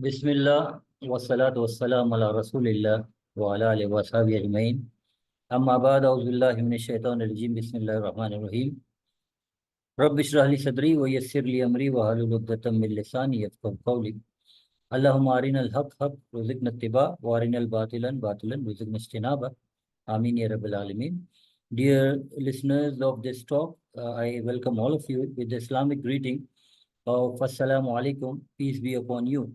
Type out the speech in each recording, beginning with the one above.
Bismillah wassalatu wassalamu ala rasulillah wa ala alihi wa sahbihi ajmain. Amma ba'd, a'udhu billahi minash shaitanir rajim. Bismillahir rahmanir rahim. Rabbi shrah li sadri wa yassir li amri wa halul 'uqdatam min lisani yafqahu qawli. Allahumma arinal haqq haqq warzuqna ittiba wa arinal batilan batilan warzuqna ijtinaba. Amin ya rabbil alamin. Dear listeners of this talk, I welcome all of you with the Islamic greeting of Assalamu alaikum, peace be upon you.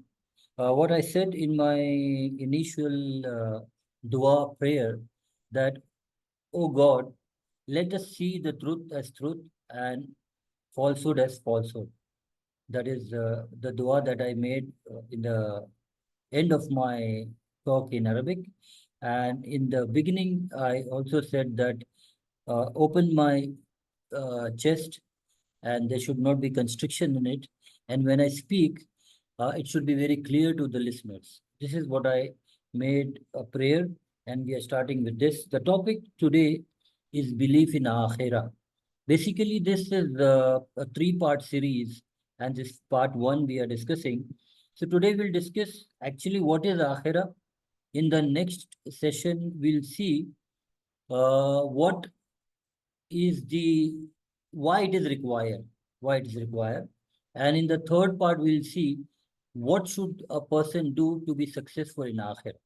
What I said in my initial dua prayer, that, oh God, let us see the truth as truth and falsehood as falsehood. That is the dua that I made in the end of my talk in Arabic. And in the beginning, I also said that open my chest and there should not be constriction in it. And when I speak, it should be very clear to the listeners. This is what I made a prayer, and we are starting with this. The topic today is belief in Akhirah. Basically, this is a three-part series, and this part one we are discussing. So today we'll discuss actually what is Akhirah. In the next session, we'll see what is the why it is required, and in the third part we'll see what should a person do to be successful in Akhirah.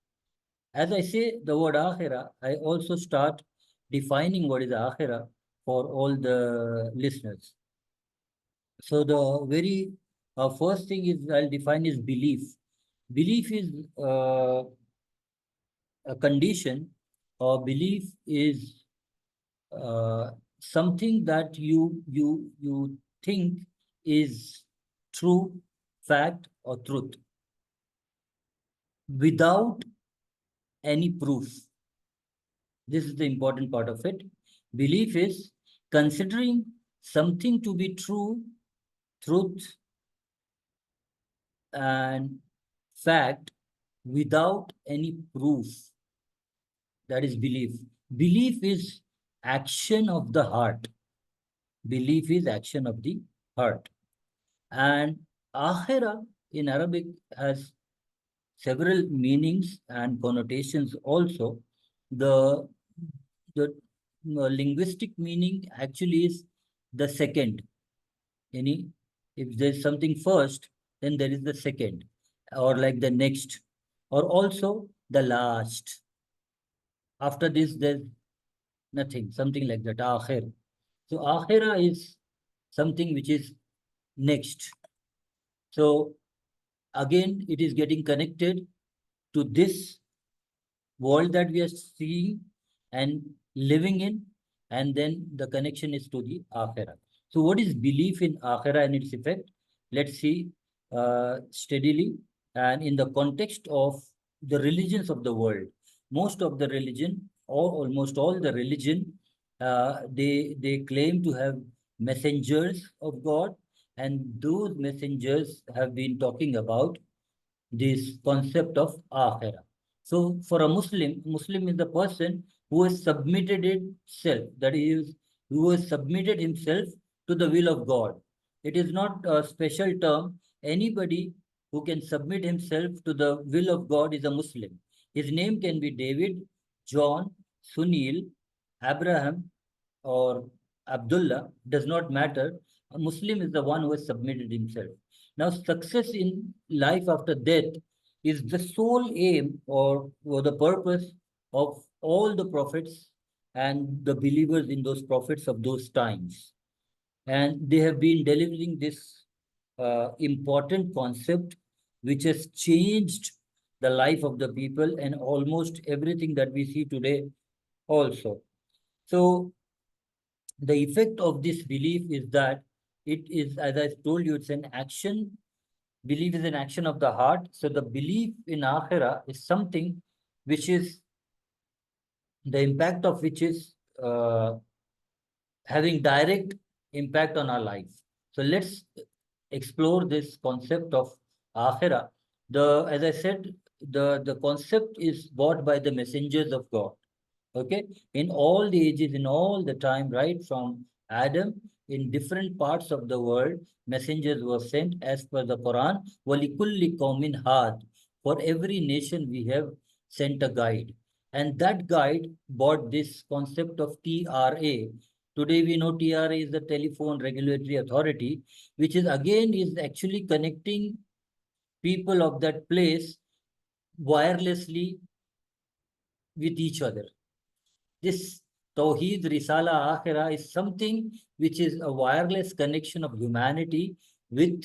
As I say the word Akhirah, I also start defining what is Akhirah for all the listeners. So the very first thing is I'll define is belief. Belief is a condition, or belief is something that you think is true, fact, or truth without any proof. This is the important part of it. Belief is considering something to be true, truth, and fact without any proof. That is belief. Belief is action of the heart. Belief is action of the heart. And Akhirah in Arabic has several meanings and connotations also. The linguistic meaning actually is the second. If there's something first, then there is the second, or like the next, or also the last. After this, there's nothing, something like that, akhir. So akhirah is something which is next. So again, it is getting connected to this world that we are seeing and living in, and then the connection is to the akhirah. So what is belief in akhirah and its effect? Let's see steadily, and in the context of the religions of the world. Most of the religion, or almost all the religion, they claim to have messengers of God, and those messengers have been talking about this concept of akhirah. So for a Muslim is the person who has submitted itself, that is, who has submitted himself to the will of God. It is not a special term. Anybody who can submit himself to the will of God is a Muslim. His name can be David, John, Sunil, Abraham, or Abdullah, does not matter. A Muslim is the one who has submitted himself. Now, success in life after death is the sole aim, or the purpose of all the prophets and the believers in those prophets of those times. And they have been delivering this important concept which has changed the life of the people and almost everything that we see today also. So the effect of this belief is that it is, as I told you, it's an action. Belief is an action of the heart. So the belief in Akhirah is something which is, the impact of which is having direct impact on our life. So let's explore this concept of Akhirah. As I said, the concept is brought by the messengers of God. Okay, in all the ages, in all the time, right from Adam, in different parts of the world, messengers were sent as per the Quran. وَلِكُلِّ قَوْمٍ هَادٍ. For every nation we have sent a guide. And that guide brought this concept of TRA. Today we know TRA is the Telephone Regulatory Authority, which is again is actually connecting people of that place wirelessly with each other. This Tawheed Risala Akhirah is something which is a wireless connection of humanity with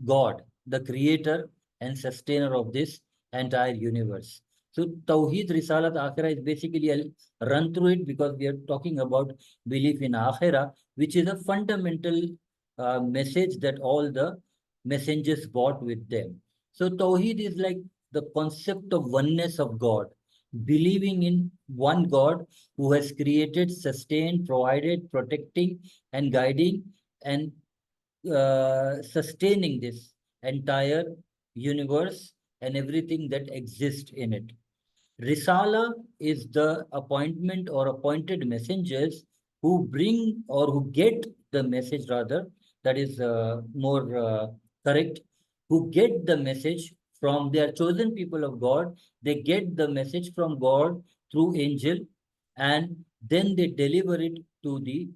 God, the creator and sustainer of this entire universe. So Tawheed Risalat Akhirah is basically, I'll run through it because we are talking about belief in Akhirah, which is a fundamental message that all the messengers brought with them. So Tawheed is like the concept of oneness of God, believing in one God who has created, sustained, provided, protecting, and guiding, and sustaining this entire universe and everything that exists in it. Risala is the appointment or appointed messengers who bring or who get the message, rather, that is more correct, who get the message from their chosen people of God. They get the message from God through angel, and then they deliver it to the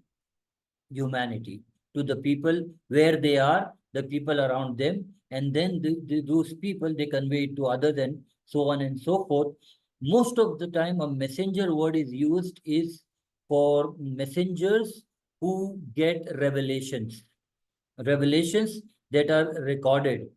humanity, to the people where they are, the people around them, and then those people, they convey it to others, and so on and so forth. Most of the time, a messenger word is used is for messengers who get revelations, revelations that are recorded.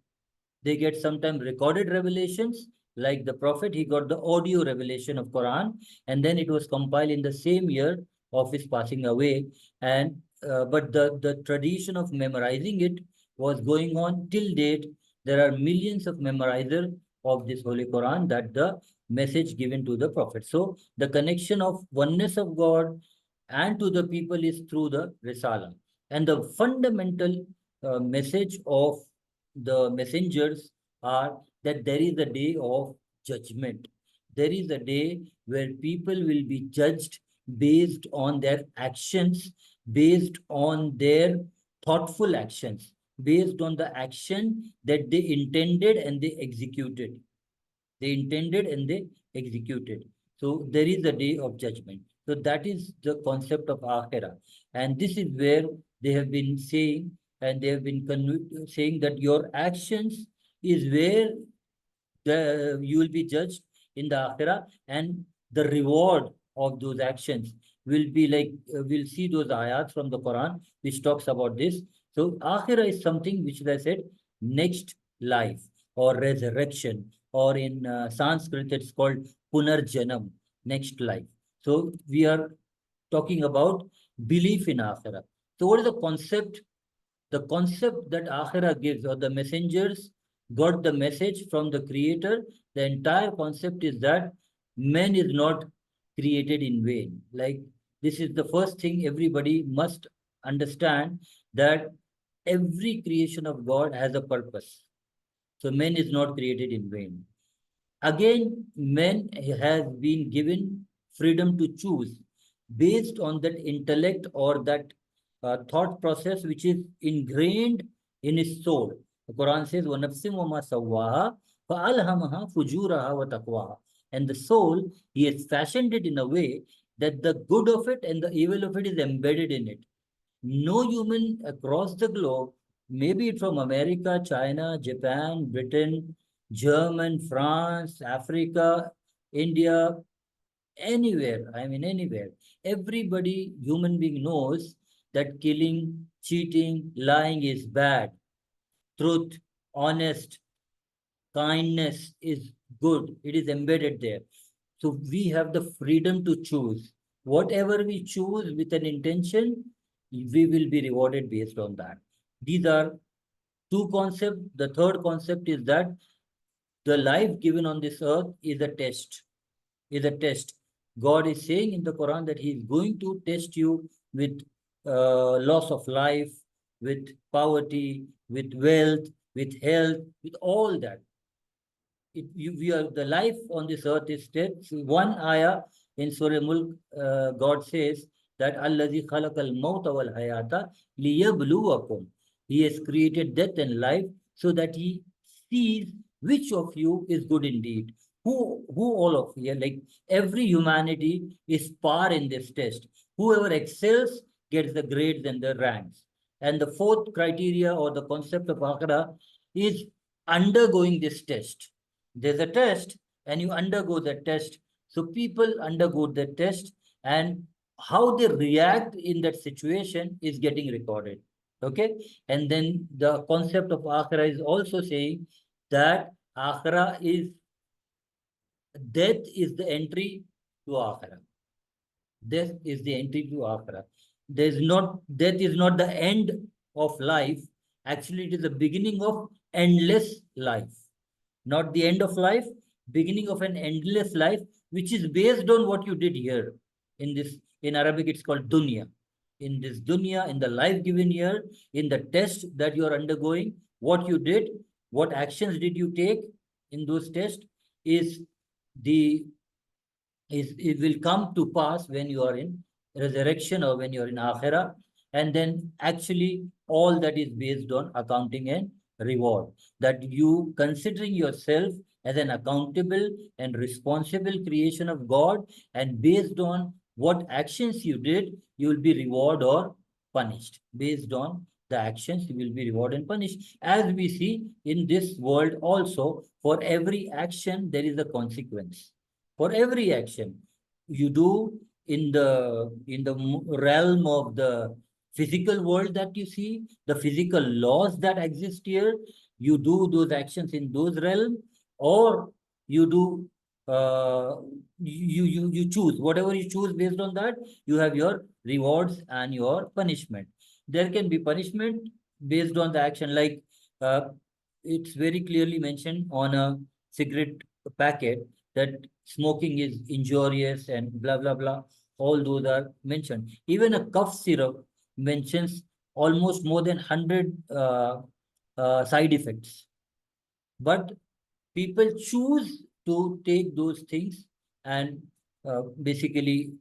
They get sometimes recorded revelations, like the prophet, he got the audio revelation of Quran, and then it was compiled in the same year of his passing away. And but the tradition of memorizing it was going on till date. There are millions of memorizers of this Holy Quran, that the message given to the prophet. So the connection of oneness of God and to the people is through the Risala. And the fundamental message of the messengers are that there is a day of judgment. There is a day where people will be judged based on their actions, based on their thoughtful actions, based on the action that they intended and they executed. They intended and they executed. So there is a day of judgment. So that is the concept of Akhirah. And this is where they have been saying, and they have been saying that your actions is where you will be judged in the Akhirah, and the reward of those actions will be like, we'll see those ayats from the Quran which talks about this. So Akhirah is something which, as I said, next life or resurrection, or in Sanskrit it's called Punarjanam, next life. So we are talking about belief in Akhirah. So what is the concept? The concept that Akhirah gives, or the messengers got the message from the creator, the entire concept is that man is not created in vain. Like, this is the first thing everybody must understand, that every creation of God has a purpose. So man is not created in vain. Again, man has been given freedom to choose based on that intellect or that thought process which is ingrained in his soul. The Quran says, وَنَفْسٍ وَمَا سَوَّاهَا فَأَلْهَمَهَا فُجُورَهَا وَتَقْوَاهَا. And the soul, he has fashioned it in a way that the good of it and the evil of it is embedded in it. No human across the globe, maybe from America, China, Japan, Britain, German, France, Africa, India, anywhere, I mean anywhere, everybody, human being knows that killing, cheating, lying is bad. Truth, honest, kindness is good. It is embedded there. So we have the freedom to choose. Whatever we choose with an intention, we will be rewarded based on that. These are two concepts. The third concept is that the life given on this earth is a test. Is a test. God is saying in the Quran that He is going to test you with loss of life, with poverty, with wealth, with health, with all that. We are, the life on this earth is test. One ayah in Surah Mulk, God says that Allazi khalaqal mauta wal hayata liyabluwakum. He has created death and life so that he sees which of you is good indeed. Who all of you, like every humanity is par in this test. Whoever excels gets the grades and the ranks. And the fourth criteria or the concept of Akhira is undergoing this test. There's a test and you undergo the test. So people undergo the test, and how they react in that situation is getting recorded. Okay. And then the concept of Akhira is also saying that Akhira is death is the entry to Akhira. Death is the entry to Akhira. There's not Death is not the end of life. Actually, it is the beginning of endless life. Not the end of life, beginning of an endless life, which is based on what you did here. In Arabic, it's called dunya. In this dunya, in the life given here, in the test that you are undergoing, what you did, what actions did you take in those tests is the it will come to pass when you are in resurrection or when you're in Akhirah. And then actually all that is based on accounting and reward. That you considering yourself as an accountable and responsible creation of God, and based on what actions you did, you will be rewarded or punished. Based on the actions, you will be rewarded and punished. As we see in this world also, for every action, there is a consequence. For every action you do in the realm of the physical world that you see, the physical laws that exist here, you do those actions in those realms, or you do you choose whatever you choose. Based on that, you have your rewards and your punishment. There can be punishment based on the action, like it's very clearly mentioned on a cigarette packet that smoking is injurious and blah blah blah. All those are mentioned. Even a cough syrup mentions almost more than 100 side effects, but people choose to take those things and basically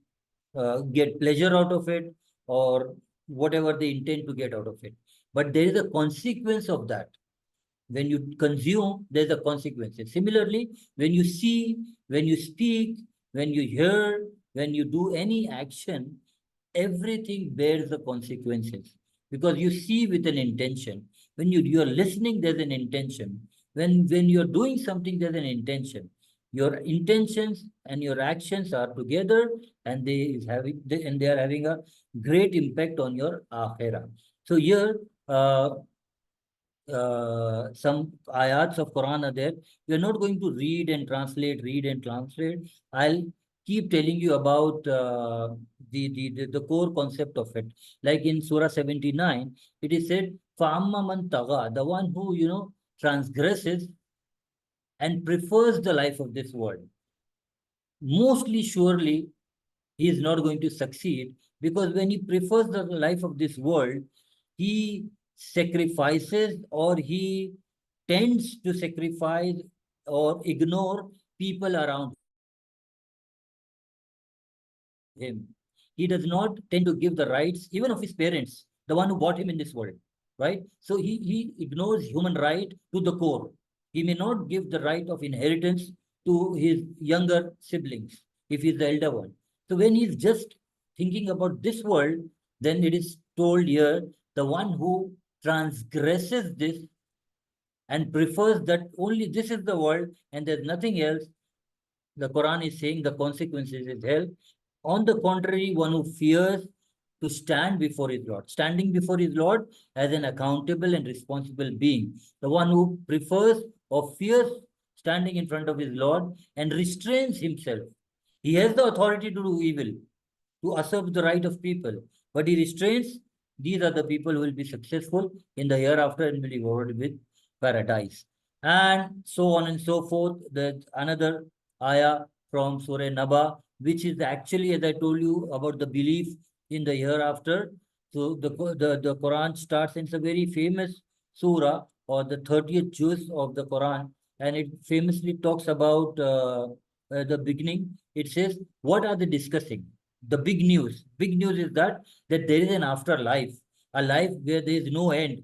get pleasure out of it, or whatever they intend to get out of it. But there is a consequence of that. When you consume, there's a consequences. Similarly, when you see, when you speak, when you hear, when you do any action, everything bears the consequences, because you see with an intention. When you're listening, there's an intention. When you're doing something, there's an intention. Your intentions and your actions are together, and they are having a great impact on your akhirah. So here some ayats of Quran are there. We are not going to read and translate. I'll keep telling you about the core concept of it. Like in Surah 79, it is said, "Fa'amma man tagha," the one who, transgresses and prefers the life of this world. Mostly surely, he is not going to succeed, because when he prefers the life of this world, he sacrifices, or he tends to sacrifice or ignore people around him. He does not tend to give the rights even of his parents, the one who brought him in this world, right? So he ignores human right to the core. He may not give the right of inheritance to his younger siblings if he's the elder one. So when he's just thinking about this world, then it is told here, the one who transgresses this and prefers that only this is the world and there's nothing else, the Quran is saying the consequences is hell. On the contrary, one who fears to stand before his Lord, standing before his Lord as an accountable and responsible being, the one who prefers or fears standing in front of his Lord and restrains himself. He has the authority to do evil, to usurp the right of people, but he restrains. These are the people who will be successful in the hereafter and will be rewarded with paradise. And so on and so forth. The another ayah from Surah Naba, which is actually, as I told you, about the belief in the hereafter. So the Quran starts, and it's a very famous surah, or the 30th juz of the Quran, and it famously talks about the beginning. It says, what are they discussing? the big news. Big news is that there is an afterlife, a life where there is no end,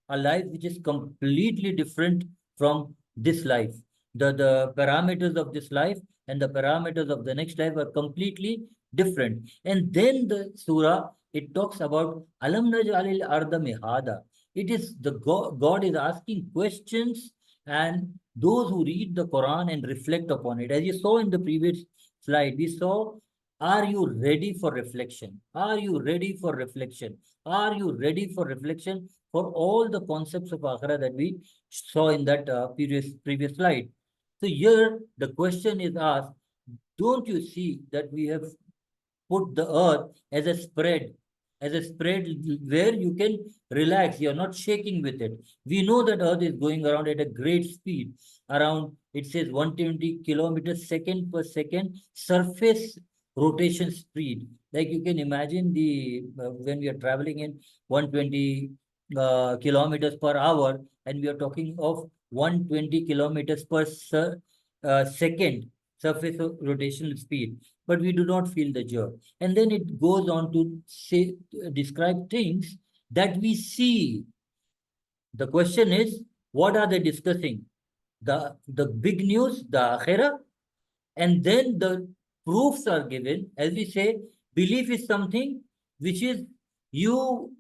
a life which is completely different from this life. The parameters of this life and the parameters of the next life are completely different. And then the surah, it talks about Alam Naj'alil Arda Mihada. It is the God is asking questions, and those who read the Quran and reflect upon it, as you saw in the previous slide, we saw, are you ready for reflection? Are you ready for reflection? Are you ready for reflection for all the concepts of Akhirah that we saw in that previous slide? So here the question is asked, don't you see that we have put the earth as a spread where you can relax, you're not shaking with it. We know that earth is going around at a great speed, around, it says 120 kilometers second per second surface rotation speed. Like you can imagine the when we are traveling in 120 kilometers per hour, and we are talking of 120 kilometers per second surface rotational speed, but we do not feel the jerk. And then it goes on to say, describe things that we see. The question is, what are they discussing? The big news, the akhirah, and then the proofs are given. As we say, belief is something which is, you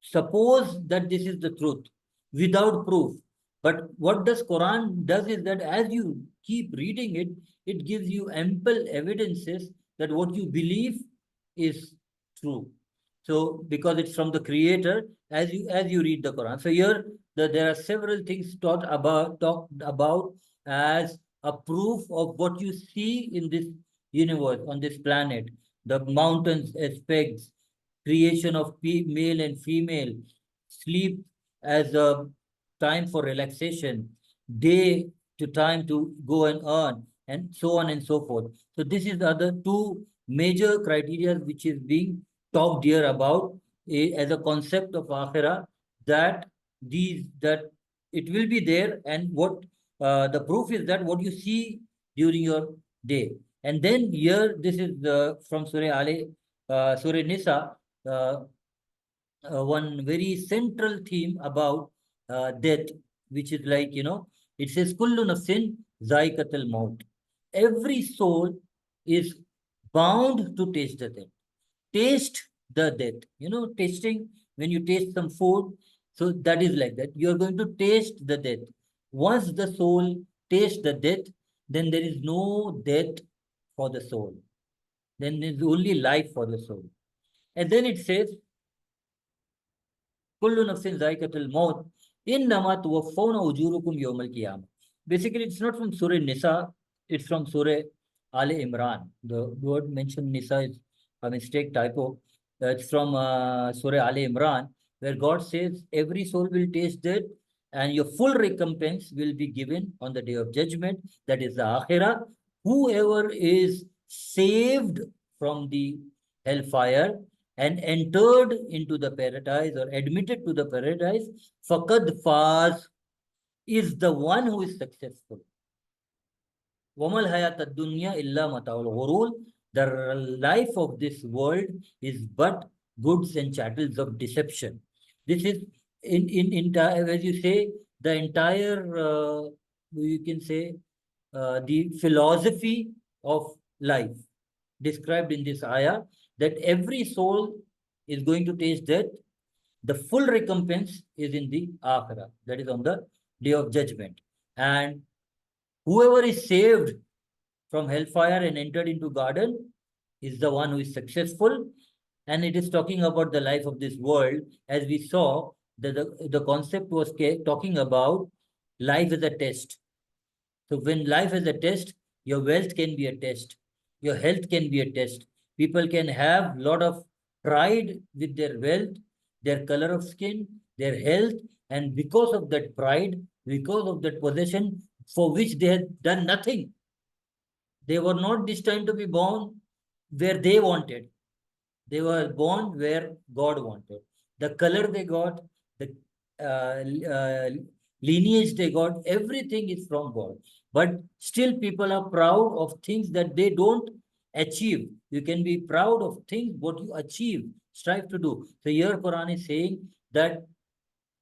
suppose that this is the truth without proof. But what does Quran does is that as you keep reading it, it gives you ample evidences that what you believe is true. So because it's from the Creator, as you read the Quran. So here there are several things talked about as a proof of what you see in this universe, on this planet. The mountains aspects, creation of male and female, sleep as a time for relaxation, day to time to go and earn, and so on and so forth. So this is the other two major criteria which is being talked here about as a concept of akhirah, that that it will be there, and what the proof is that what you see during your day. And then here this is from Surah Nisa, uh, one very central theme about death, which is like, it says, Kullu nafsin zaikatul maut. Every soul is bound to taste the death. Taste the death. Tasting, when you taste some food, so that is like that. You are going to taste the death. Once the soul tastes the death, then there is no death for the soul. Then there is only life for the soul. And then it says, Kullu nafsin zaikatul maut. Innama tuwaffawna ujurukum yawmal qiyamah. Basically, it's not from Surah Nisa, it's from Surah Ali Imran. The word mentioned Nisa is a mistake, typo. It's from Surah Ali Imran, where God says, every soul will taste death, and your full recompense will be given on the day of judgment. That is the Akhirah. Whoever is saved from the hellfire and entered into the paradise or admitted to the paradise, faqad faz, is the one who is successful. Wamal hayat ad-dunya illa mata'ul ghurur. The life of this world is but goods and chattels of deception. This is as you say, the entire, you can say, the philosophy of life described in this ayah, that every soul is going to taste death. The full recompense is in the Akhirah, that is on the day of judgment. And whoever is saved from hellfire and entered into garden is the one who is successful. And it is talking about the life of this world. As we saw, the concept was talking about life as a test. So when life is a test, your wealth can be a test. Your health can be a test. People can have a lot of pride with their wealth, their color of skin, their health, and because of that pride, because of that possession for which they had done nothing, they were not destined to be born where they wanted. They were born where God wanted. The color they got, the lineage they got, everything is from God. But still people are proud of things that they don't achieve. You can be proud of things what you achieve, strive to do. So here Quran is saying that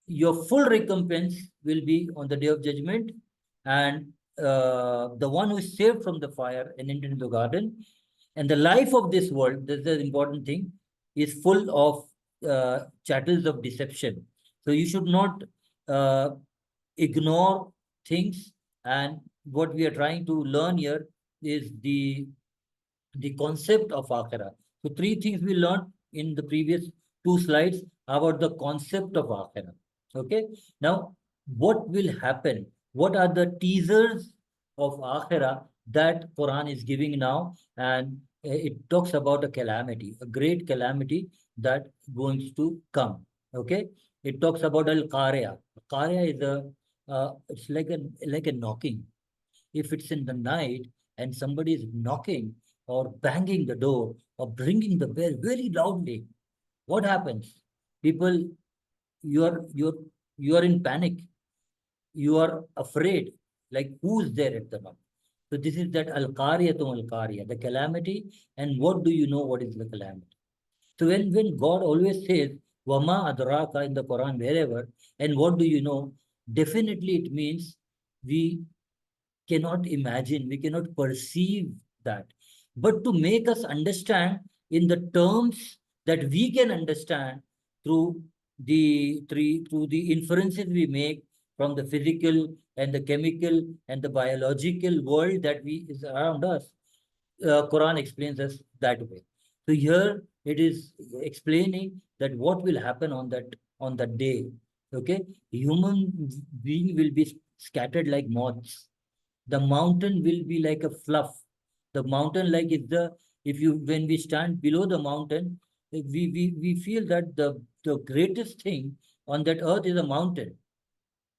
your full recompense will be on the day of judgment, and the one who is saved from the fire and into the garden. And the life of this world, this is the important thing, is full of chattels of deception. So you should not uh, ignore things. And what we are trying to learn here is the concept of Akhirah. So three things we learned in the previous two slides about the concept of Akhirah. Okay. Now, what will happen? What are the teasers of Akhirah that Quran is giving now? And it talks about a calamity, a great calamity that going to come. Okay. It talks about Al-Qari'ah. Qari'ah is it's like a knocking. If it's in the night and somebody is knocking or banging the door or ringing the bell very loudly, what happens? People, you are in panic. You are afraid. Like who's there at the moment? So this is that al-qariya, the calamity. And what do you know what is the calamity? So when God always says Wama adraka in the Quran, wherever, and what do you know? Definitely it means we cannot imagine, we cannot perceive that. But to make us understand in the terms that we can understand through through the inferences we make from the physical and the chemical and the biological world that we is around us, Quran explains us that way. So here it is explaining that what will happen on that day. Okay, human being will be scattered like moths. The mountain will be like a fluff. The mountain, like is the if you when we stand below the mountain, we feel that the greatest thing on that earth is a mountain.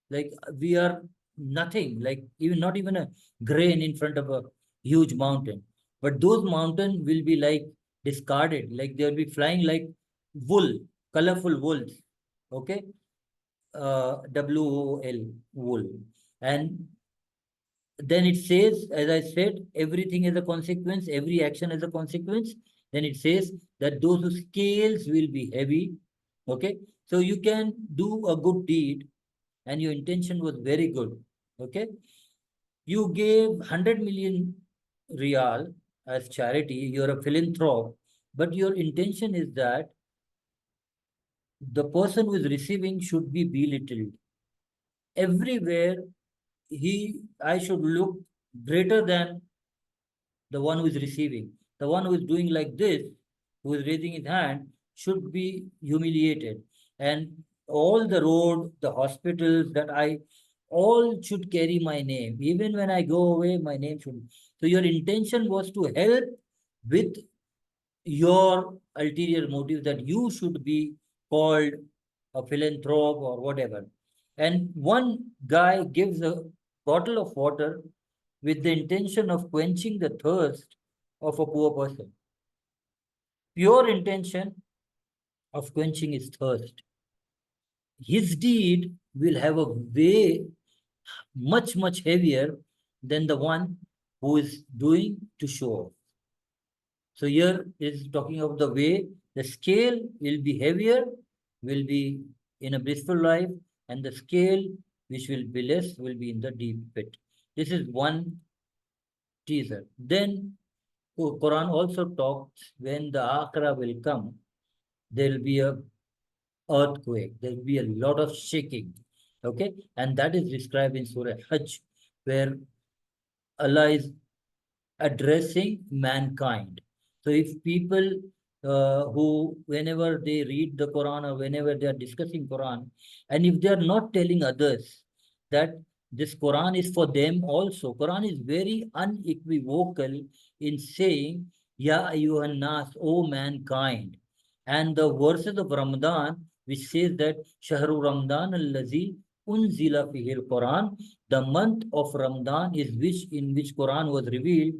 Like we are nothing, like even not even a grain in front of a huge mountain. But those mountains will be like discarded, like they'll be flying like wool, colorful wools. Okay, WOL, wool. And then it says, as I said, everything is a consequence, every action is a consequence. Then it says that those whose scales will be heavy. Okay, so you can do a good deed and your intention was very good. Okay, you gave 100 million real as charity, you're a philanthrope, but your intention is that the person who is receiving should be belittled. Everywhere I should look greater than the one who is receiving. The one who is doing like this, who is raising his hand, should be humiliated. And all the road, the hospitals that all should carry my name. Even when I go away, my name should. So your intention was to help with your ulterior motive that you should be called a philanthrope or whatever. And one guy gives a bottle of water with the intention of quenching the thirst of a poor person. Pure intention of quenching his thirst. His deed will have a way much heavier than the one who is doing to show off. So here is talking of the way the scale will be heavier, will be in a blissful life, and the scale which will be less will be in the deep pit. This is one teaser. Then Quran also talks when the Akhirah will come, there will be a earthquake, there will be a lot of shaking. Okay, and that is described in Surah Hajj, where Allah is addressing mankind. So if people who, whenever they read the Quran or whenever they are discussing Quran, and if they are not telling others that this Quran is for them also, Quran is very unequivocal in saying, Ya ayyuhan nas, O mankind. And the verses of Ramadan, which says that Shahru Ramadan al-Lazi unzila fihi al-Quran, the month of Ramadan is in which Quran was revealed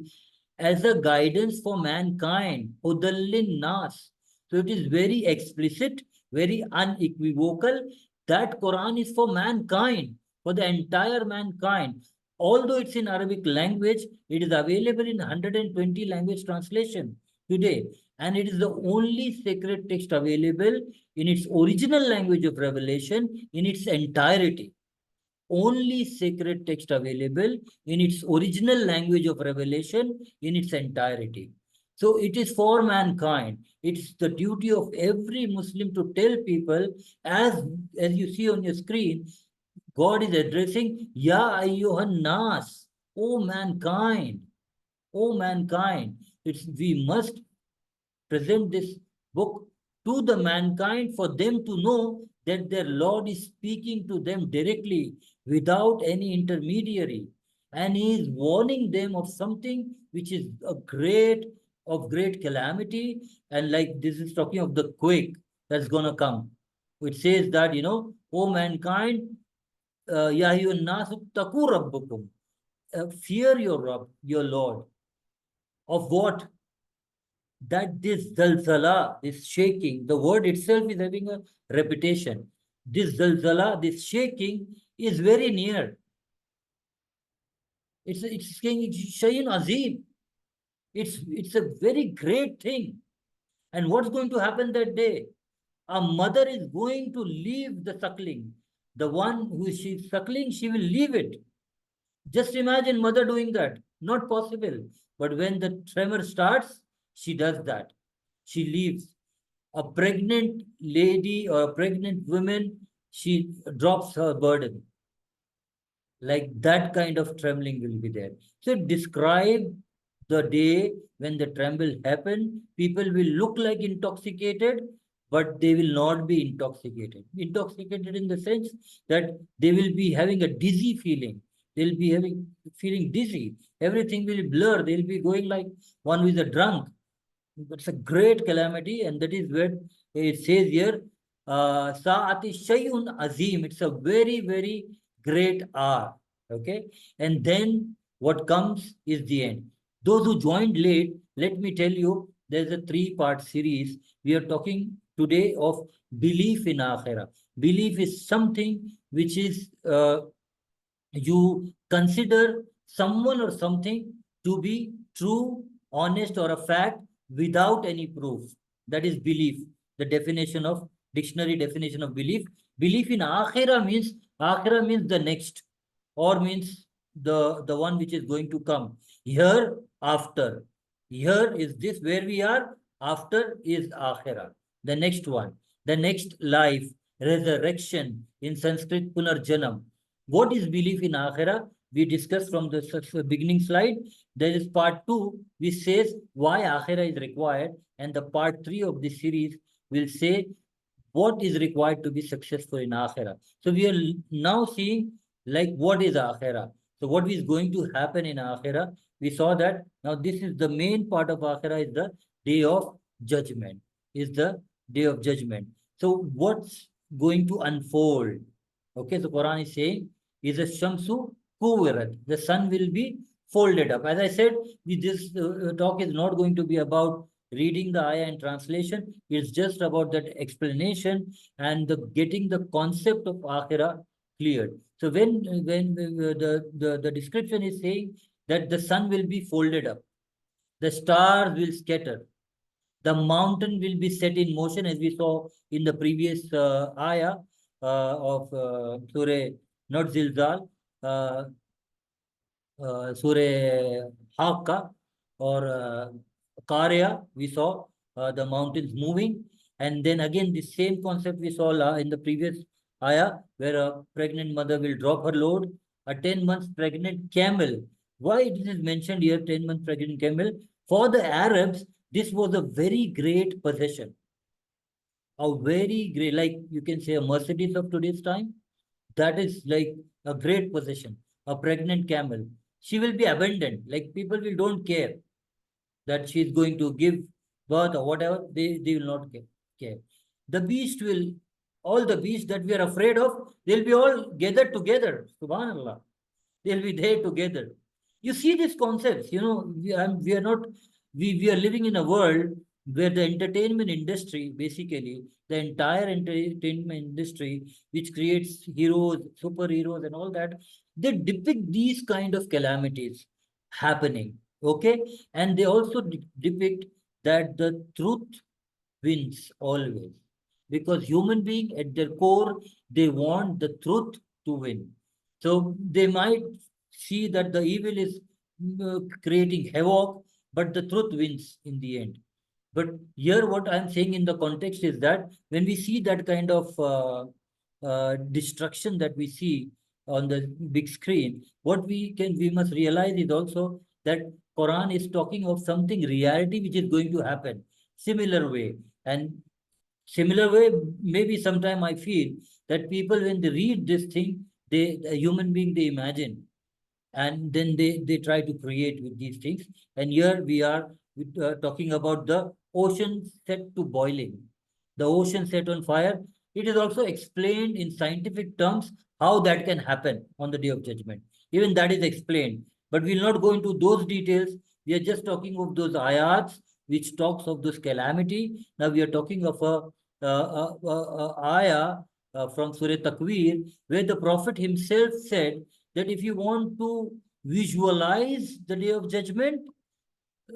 as a guidance for mankind, Hudallin Nas. So it is very explicit, very unequivocal that Quran is for mankind, for the entire mankind. although it's in Arabic language, it is available in 120 language translation today. And it is the only sacred text available in its original language of revelation in its entirety. Only sacred text available in its original language of revelation in its entirety. So it is for mankind. It's the duty of every Muslim to tell people, as you see on your screen, God is addressing, Ya ayyuhan nas, O mankind, O mankind. We must present this book to the mankind for them to know that their Lord is speaking to them directly without any intermediary. And he is warning them of something which is of great calamity. And like this is talking of the quake that's going to come. It says that, O mankind, Ya ayyuhan nasu taqu rabbukum. Fear your Rabb, your Lord. Of what? That this zalzala, this shaking, the word itself is having a repetition. This zalzala, this shaking is very near. It's saying Shayin Azim. It's a very great thing. And what's going to happen that day? A mother is going to leave the suckling. The one who she's suckling, she will leave it. Just imagine mother doing that. Not possible. But when the tremor starts, she does that. She leaves. A pregnant lady or a pregnant woman, she drops her burden. Like that kind of trembling will be there. So describe the day when the tremble happened. People will look like intoxicated, but they will not be intoxicated. Intoxicated in the sense that they will be having a dizzy feeling. They'll be feeling dizzy. Everything will blur. They'll be going like one who is a drunk. It's a great calamity, and that is where it says here, Sa'ati Shayun Azim. It's a very, very great hour. Okay. And then what comes is the end. Those who joined late, let me tell you, there's a 3-part series. We are talking today of belief in Akhirah. Belief is something which is you consider someone or something to be true, honest, or a fact without any proof. That is belief. The definition of dictionary definition of belief. Belief in Akhirah means the next, or means the one which is going to come. Here, after. Here is this where we are. After is Akhirah. The next one. The next life. Resurrection. In Sanskrit, Punarjanam. What is belief in Akhirah? We discussed from the beginning slide. There is part 2, which says why Akhirah is required. And the part 3 of this series will say what is required to be successful in Akhirah. So we are now seeing like what is Akhirah. So what is going to happen in Akhirah? We saw that now this is the main part of Akhirah is the day of judgment. Is the day of judgment. So what's going to unfold? Okay, so Quran is saying is a shamsu kuwirat. The sun will be folded up. As I said, this talk is not going to be about reading the ayah and translation. It's just about that explanation and getting the concept of Akhirah cleared. So when the description is saying that the sun will be folded up, the stars will scatter, the mountain will be set in motion, as we saw in the previous ayah of Surah, not Zilzal, Surah Haqqa or Qarya, we saw the mountains moving. And then again, the same concept we saw in the previous ayah, where a pregnant mother will drop her load. A 10 months pregnant camel. Why it is mentioned here, 10 months pregnant camel? For the Arabs, this was a very great possession. A very great, like you can say a Mercedes of today's time. That is like a great possession. A pregnant camel. She will be abandoned. Like people don't care that she is going to give birth or whatever. They will not care. The beast will, all the beasts that we are afraid of, they'll be all gathered together. Subhanallah. They'll be there together. You see these concepts, we are not, we are living in a world where the entertainment industry, basically the entire entertainment industry, which creates heroes, superheroes, and all that, they depict these kind of calamities happening. Okay, and they also depict that the truth wins always, because human being at their core, they want the truth to win. So they might see that the evil is creating havoc, but the truth wins in the end. But here, what I'm saying in the context is that when we see that kind of destruction that we see on the big screen, what we must realize is also that Quran is talking of something reality which is going to happen similar way. And similar way, maybe sometime I feel that people, when they read this thing, a human being, they imagine, and then they try to create with these things. And here we are talking about the ocean set to boiling, the ocean set on fire. It is also explained in scientific terms how that can happen on the day of judgment. Even that is explained, but we'll not go into those details. We are just talking of those ayats which talks of this calamity. Now we are talking of ayah from Surah Takwir, where the Prophet himself said that if you want to visualize the day of judgment,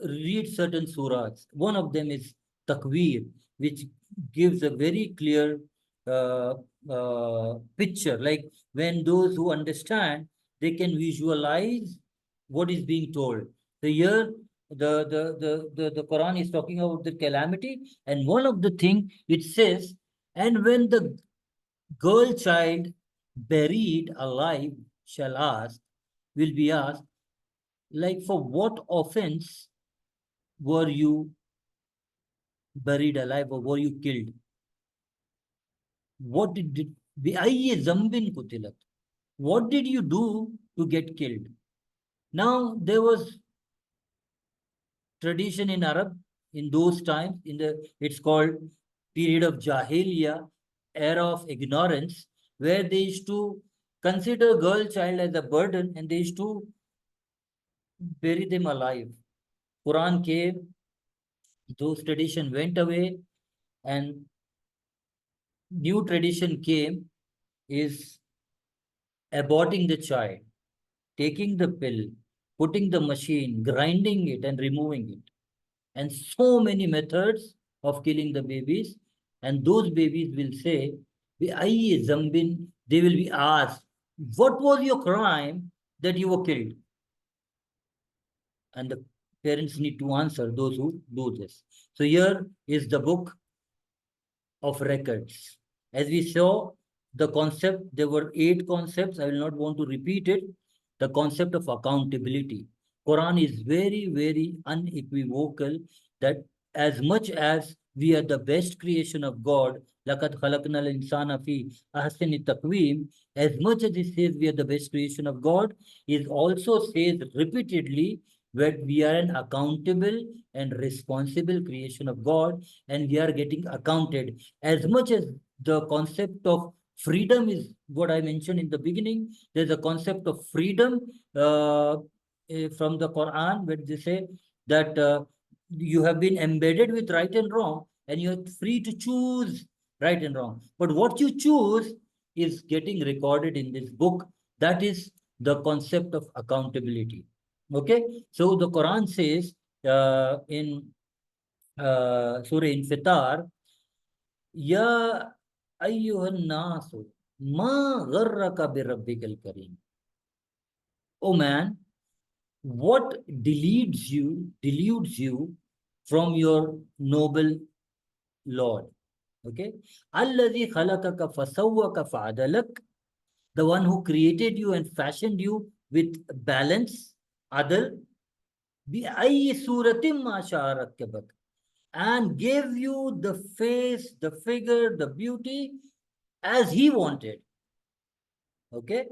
read certain surahs. One of them is Takwir, which gives a very clear picture. Like when those who understand, they can visualize what is being told. So here, the Quran is talking about the calamity, and one of the thing it says, and when the girl child buried alive shall ask, will be asked, like, for what offense were you buried alive, or were you killed? What did بأي ذنب قتلت? What did you do to get killed? Now there was tradition in Arab in those times, it's called period of Jahiliyyah, era of ignorance, where they used to consider girl child as a burden, and they used to bury them alive. Quran came, those tradition went away, and new tradition came, is aborting the child, taking the pill, putting the machine, grinding it, and removing it. And so many methods of killing the babies. And those babies will say, "Bi zambin," they will be asked, what was your crime that you were killed? And the parents need to answer, those who do this. So here is the book of records. As we saw, the concept, there were 8 concepts. I will not want to repeat it. The concept of accountability. Quran is very, very unequivocal that as much as we are the best creation of God, لَقَدْ خَلَقْنَا الْإِنسَانَ فِي أَحْسَنِ تَقْوِيمٍ, as much as it says we are the best creation of God, it also says repeatedly that we are an accountable and responsible creation of God, and we are getting accounted. As much as the concept of freedom is what I mentioned in the beginning, there's a concept of freedom from the Quran, where they say that you have been embedded with right and wrong, and you're free to choose right and wrong. But what you choose is getting recorded in this book. That is the concept of accountability. Okay, so the Quran says in Surah Infitar, Ya ayyuhan nasu, ma gharraka bi rabbikal kareem. Oh man, what deludes you from your noble Lord? Okay, Alladhi khalaqaka fasawwaka fa'adalak, the one who created you and fashioned you with balance, adal, bi ayyi suratim ma sha'a rakkabak, and gave you the face, the figure, the beauty as he wanted. Okay?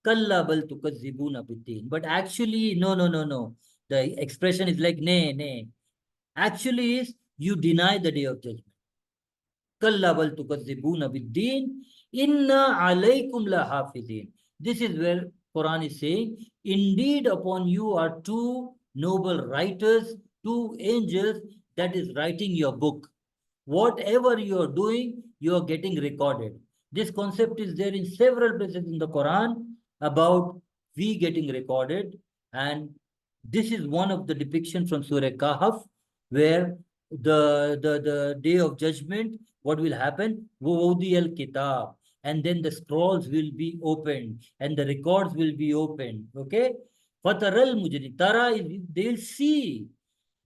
Kalla bal tukazzibuna biddin. But actually, no, no, no, no. The expression is like nay, nay. Actually is you deny the day of judgment. Kalla bal tukazzibuna biddin. Inna alaykum lahafidin. This is where Quran is saying, indeed upon you are 2 noble writers, two angels that is writing your book. Whatever you are doing, you are getting recorded. This concept is there in several places in the Quran about we getting recorded. And this is one of the depictions from Surah Kahf, where the day of judgment, what will happen? Wudiyal kitab. And then the scrolls will be opened and the records will be opened. Okay? Fataral mujri. Tara is they'll see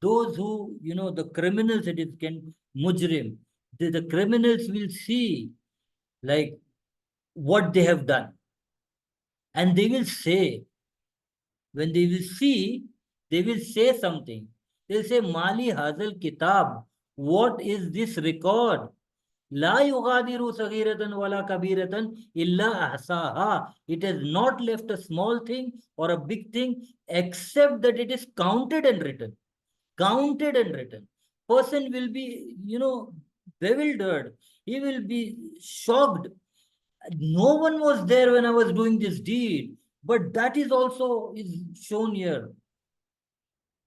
those who, the criminals, it is can mujrim. The criminals will see like what they have done. And they will say, when they will see, they will say something. They'll say, Mali Hazal Kitab, what is this record? La yughadiru saghiratan wala kabiratan illa ahsaha. It has not left a small thing or a big thing except that it is counted and written. Counted and written. Person will be, bewildered. He will be shocked. No one was there when I was doing this deed, but that is also is shown here.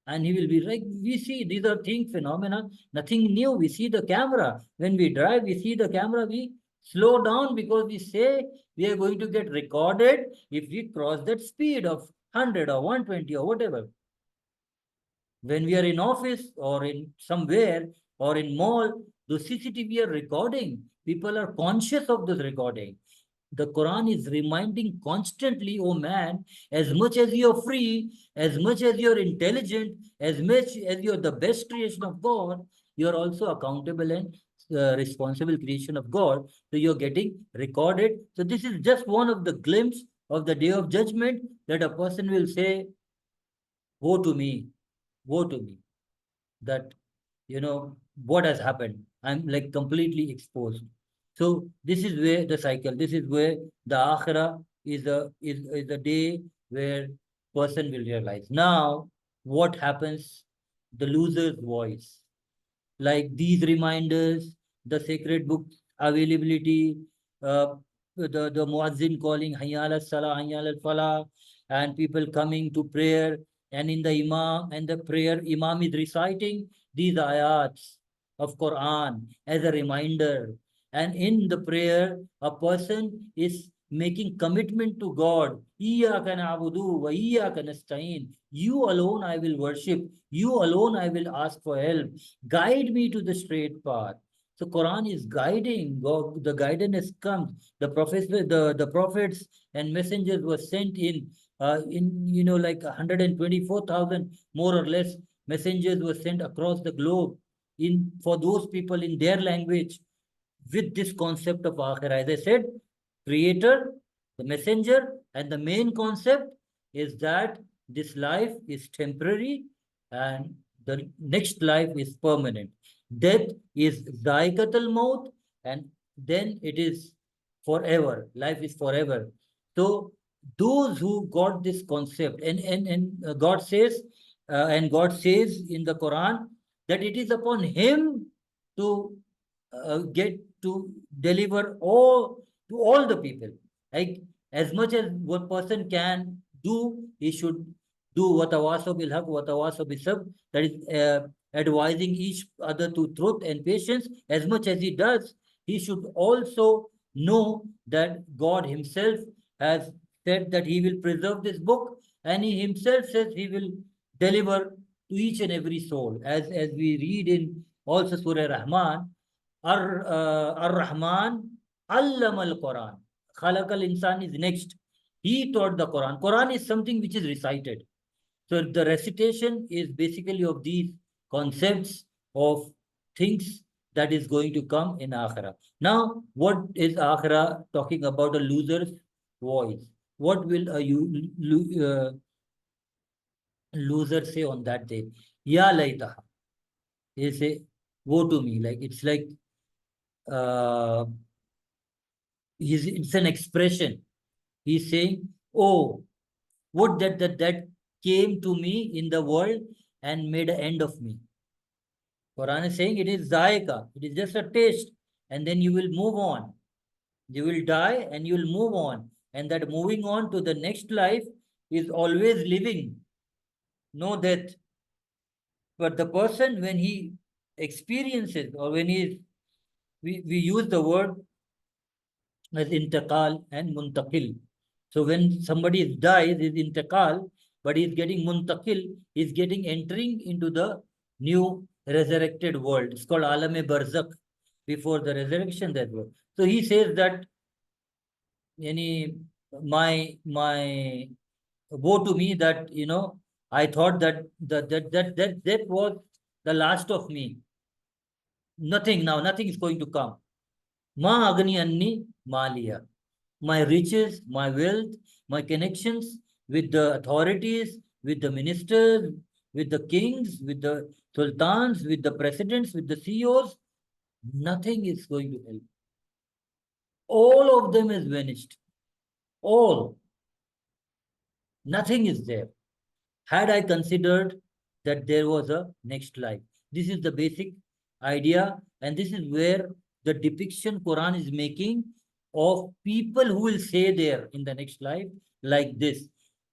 And he will be like, we see these are things, phenomena, nothing new. We see the camera. When we drive, we see the camera, we slow down because we say we are going to get recorded if we cross that speed of 100 or 120 or whatever. When we are in office or in somewhere or in mall, the CCTV are recording. People are conscious of this recording. The Quran is reminding constantly, oh man, as much as you're free, as much as you're intelligent, as much as you're the best creation of God, you're also accountable and responsible creation of God. So you're getting recorded. So this is just one of the glimpse of the day of judgment that a person will say, woe to me, woe to me, that, what has happened. I'm like completely exposed. So this is where the cycle, this is where the Akhirah is a day where person will realize. Now, what happens? The loser's voice, like these reminders, the sacred book availability, the muazzin calling Hayya ala salah, Hayya ala falah, and people coming to prayer, and in the imam and the prayer, imam is reciting these ayats of Quran as a reminder. And in the prayer, a person is making commitment to God. Iyyaka na'budu wa iyyaka nasta'in. You alone I will worship. You alone I will ask for help. Guide me to the straight path. So Quran is guiding. God, the guidance has come. The prophets and messengers were sent in like 124,000 more or less messengers were sent across the globe in for those people in their language with this concept of Akhirah. As I said, creator, the messenger, and the main concept is that this life is temporary and the next life is permanent. Death is Zaikatul Maut, and then it is forever. Life is forever. So those who got this concept, and God says in the Quran that it is upon him to get to deliver to all the people. Like as much as one person can do, he should do watawasaw bil haq, watawasaw bis sabr. That is advising each other to truth and patience. As much as he does, he should also know that God Himself has said that He will preserve this book, and He Himself says He will deliver to each and every soul. As we read in also Surah Rahman, Ar-Rahman Allama al-Quran. Khalaqal insan is next. He taught the Quran. Quran is something which is recited. So the recitation is basically of these concepts of things that is going to come in Akhirah. Now, what is Akhirah talking about? A loser's voice. What will a loser say on that day? Ya laytaha. He say, woe to me. Like it's like uh, it's an expression. He's saying, oh, would that came to me in the world and made an end of me. Quran is saying it is zaika, it is just a taste, and then you will move on. You will die and you will move on. And that moving on to the next life is always living. no death. But the person, when he experiences, or when we use the word as intiqal and muntaqil. So when somebody dies, is intiqal, but he's getting muntaqil, he's getting entering into the new resurrected world. It's called alam-e barzakh, before the resurrection, that word. So he says that, any my woe to me, that I thought that was the last of me. Nothing is going to come. Ma agni anni maliya. My riches, my wealth, my connections with the authorities, with the ministers, with the kings, with the sultans, with the presidents, with the CEOs, nothing is going to help. All of them is vanished. All. Nothing is there. Had I considered that there was a next life. This is the basic idea, and this is where the depiction Quran is making of people who will say there in the next life like this.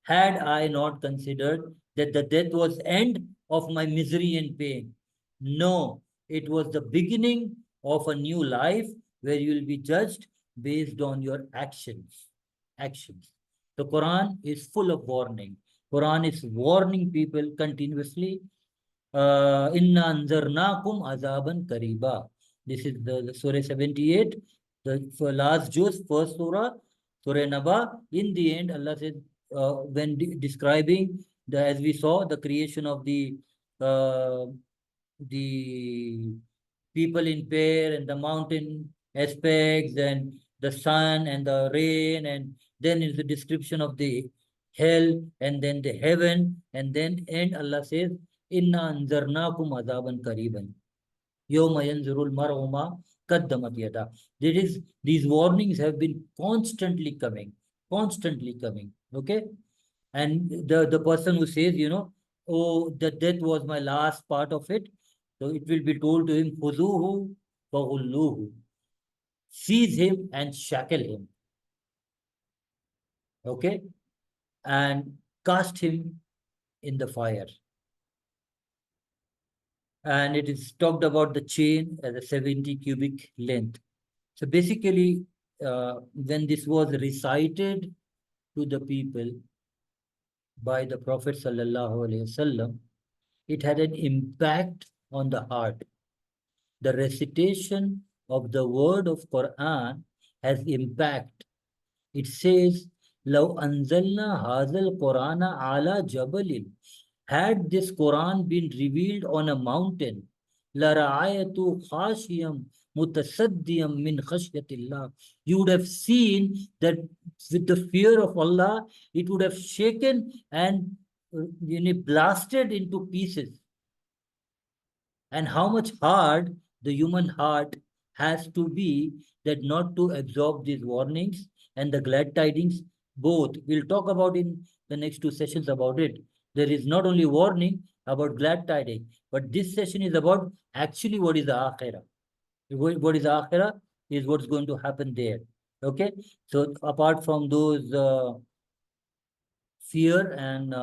Had I not considered that the death was end of my misery and pain. No, it was the beginning of a new life where you will be judged based on your actions. Actions. The Quran is full of warning. Quran is warning people continuously. Inna anzarnakum azaban kariba. This is the Surah 78, the last juz, first Surah, Surah Naba. In the end, Allah said, when describing as we saw, the creation of uh, the people in pair, and the mountain aspects, and the sun and the rain, and then is the description of the hell, and then the heaven, and then end Allah says, Inna anzarnakum azaban kariban. Yawma yanzurul mar'uma qaddamat yada. That is, these warnings have been constantly coming, constantly coming. Okay? And the person who says, oh, the death was my last part of it, so it will be told to him, Khuzuhu faghulluhu. Seize him and shackle him. Okay? And cast him in the fire. And it is talked about the chain as a 70 cubic length. So basically, when this was recited to the people by the Prophet sallallahu alaihi wasallam, it had an impact on the heart. The recitation of the word of Quran has impact. It says, "Law anzalna hazal Qurana ala jabalin." Had this Quran been revealed on a mountain, la ra'ayatu khashiyam mutasaddiyam min khashyatillah. You would have seen that with the fear of Allah, it would have shaken and blasted into pieces. And how much hard the human heart has to be that not to absorb these warnings and the glad tidings both. We'll talk about in the next two sessions about it. There is not only warning about glad tidings, but this session is about actually what is the Aakhirah. What is Aakhirah is what's going to happen there. Okay? So apart from those fear and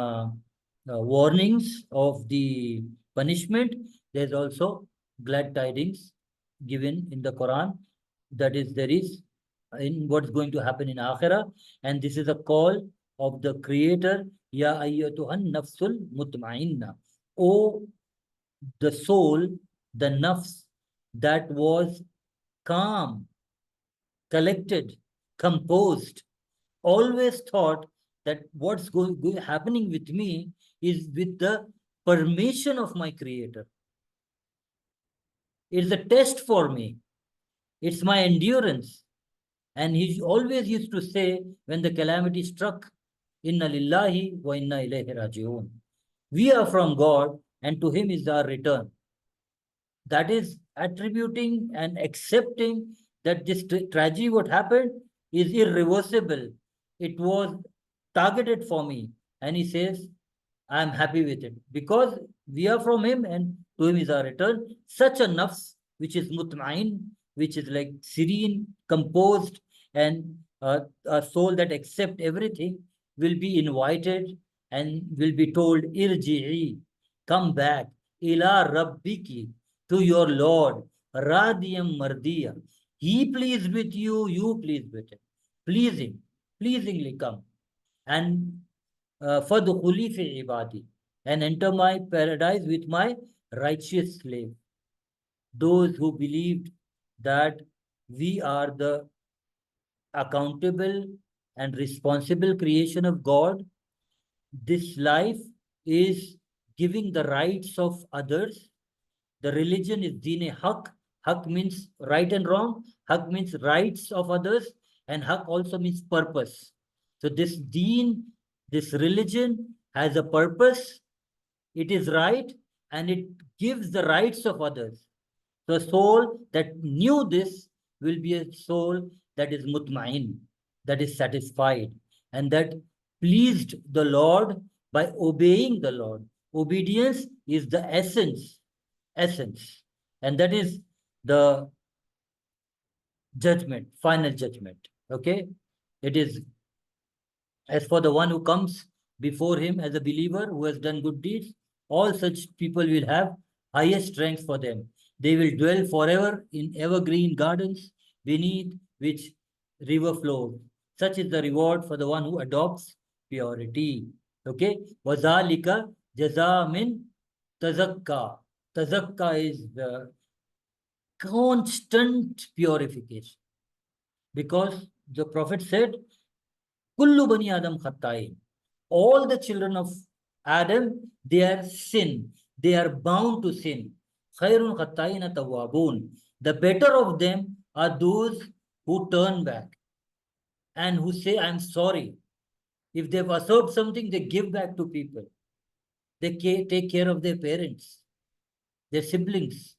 warnings of the punishment, there's also glad tidings given in the Quran. That is, there is in what's going to happen in Akhirah. And this is a call of the Creator, Ya ayyatuhan nafsul mutma'inna. O the soul, the nafs that was calm, collected, composed, always thought that what's happening with me is with the permission of my Creator. It's a test for me. It's my endurance. And he always used to say when the calamity struck, Inna lillahi wa inna ilayhi raji'un. We are from God, and to him is our return. That is attributing and accepting that this tragedy, what happened, is irreversible. It was targeted for me. And he says, I am happy with it because we are from him and to him is our return. Such a nafs, which is mutma'in, which is like serene, composed, and a soul that accepts everything, will be invited and will be told, Irji'i, come back, ila rabbiki, to your Lord, radiyam mardiya. He pleased with you, you pleased with him. Pleasing, pleasingly come. And fadkhuli fi ibadi, and enter my paradise with my righteous slave. Those who believed that we are the accountable and responsible creation of God, this life is giving the rights of others. The religion is deen haq. Haq means right and wrong. Haq means rights of others. And haq also means purpose. So this deen, this religion has a purpose. It is right and it gives the rights of others. The soul that knew this will be a soul that is mutmain, that is satisfied, and that pleased the Lord by obeying the Lord. Obedience is the essence, and that is the judgment, final judgment. Okay, it is as for the one who comes before him as a believer who has done good deeds, all such people will have highest strength for them. They will dwell forever in evergreen gardens beneath which river flows. Such is the reward for the one who adopts purity. Okay? Wazalika jaza min tazakka. Tazakka is the constant purification. Because the Prophet said, Kullu bani Adam khatta'in. All the children of Adam, they are sin. They are bound to sin. Khairun khatta'ina tawwabun. The better of them are those who turn back and who say, I'm sorry. If they've usurped something, they give back to people. They take care of their parents, their siblings,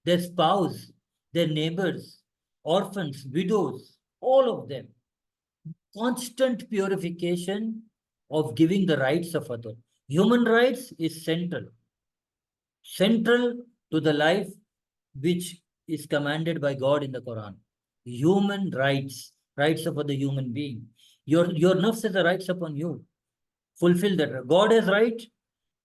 their spouse, their neighbors, orphans, widows, all of them. Constant purification of giving the rights of others. Human rights is central to the life which is commanded by God in the Quran. Human rights, rights of the human being. Your nafs has the rights upon you. Fulfill that. God has right,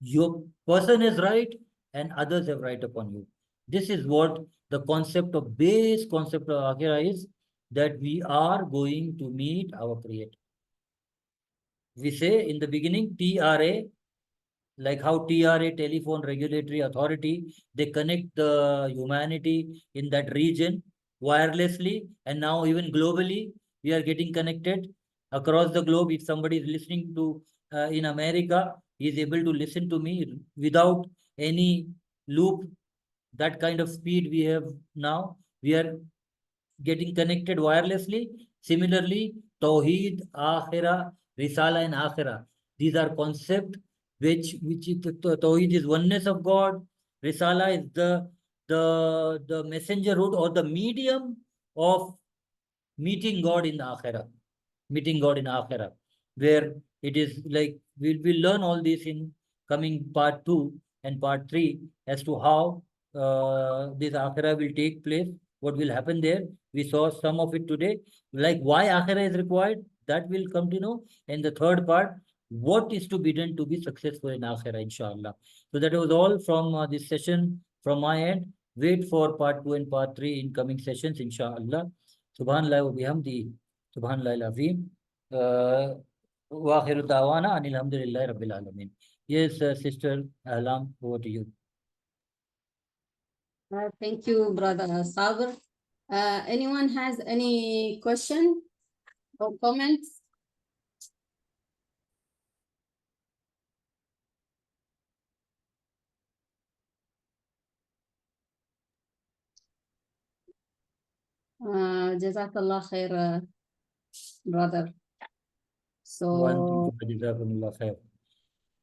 your person has right, and others have right upon you. This is what the base concept of Akhirah is, that we are going to meet our Creator. We say in the beginning, TRA, like how TRA, Telephone Regulatory Authority, they connect the humanity in that region wirelessly, and now even globally, we are getting connected across the globe. If somebody is listening to in America, he is able to listen to me without any loop. That kind of speed we have now. We are getting connected wirelessly. Similarly, Tawheed, Akhirah, Risala, and Akhirah. These are concepts which is, Tawheed is oneness of God. Risala is the messengerhood or the medium of meeting God in the Akhirah. Meeting God in Akhirah, where it is like we'll learn all this in coming part 2 and part 3 as to how this Akhirah will take place, what will happen there. We saw some of it today, like why Akhirah is required, that will come to know. And the third part, what is to be done to be successful in Akhirah, inshallah. So that was all from this session from my end. Wait for part 2 and part 3 in coming sessions, inshallah. Subhanallah wa bihamdi. Subhanallah al-Azim. Wa akhiru da'wana anil hamdulillahi rabbil alamin. Yes, Sister Alam, over to you. Thank you, Brother Sabir. Anyone has any question or comments? Jazakallah khair, brother. So,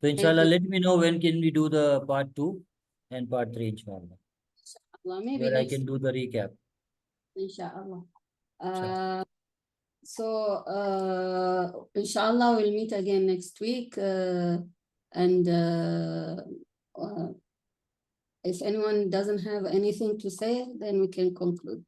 So inshallah, let me know when can we do the part 2 and part 3, inshallah. maybe where I can do the recap. Inshallah. Inshallah, we'll meet again next week. And if anyone doesn't have anything to say, then we can conclude.